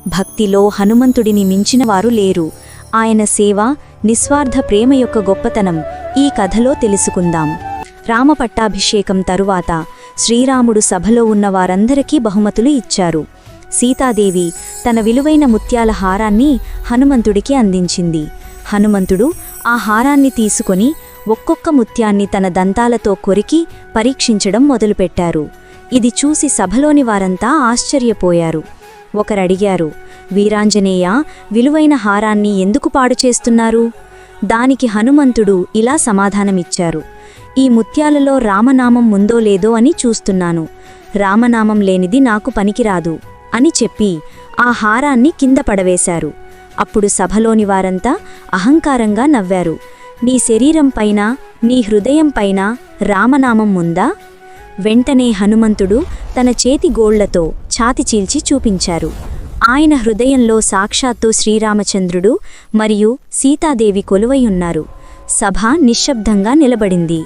భక్తిలో హనుమంతుడిని మించినవారు లేరు. ఆయన సేవ, నిస్వార్థ ప్రేమ యొక్క గొప్పతనం ఈ కథలో తెలుసుకుందాం. రామపట్టాభిషేకం తరువాత శ్రీరాముడు సభలో ఉన్న వారందరికీ బహుమతులు ఇచ్చారు. సీతాదేవి తన విలువైన ముత్యాల హారాన్ని హనుమంతుడికి అందించింది. హనుమంతుడు ఆ హారాన్ని తీసుకొని ఒక్కొక్క ముత్యాన్ని తన దంతాలతో కొరికి పరీక్షించడం మొదలుపెట్టారు. ఇది చూసి సభలోని వారంతా ఆశ్చర్యపోయారు. ఒకరడిగారు, వీరాంజనేయ, విలువైన హారాన్ని ఎందుకు పాడు చేస్తున్నారు? దానికి హనుమంతుడు ఇలా సమాధానమిచ్చారు, ఈ ముత్యాలలో రామనామం ఉందో లేదో అని చూస్తున్నాను. రామనామం లేనిది నాకు పనికిరాదు అని చెప్పి ఆ హారాన్ని కింద పడవేశారు. అప్పుడు సభలోని వారంతా అహంకారంగా నవ్వారు. నీ శరీరంపైన, నీ హృదయంపైన రామనామం ఉందా? వెంటనే హనుమంతుడు తన చేతి గోళ్లతో ఛాతి చీల్చి చూపించారు. ఆయన హృదయంలో సాక్షాత్తు శ్రీరామచంద్రుడు మరియు సీతాదేవి కొలువై ఉన్నారు. సభ నిశ్శబ్దంగా నిలబడింది.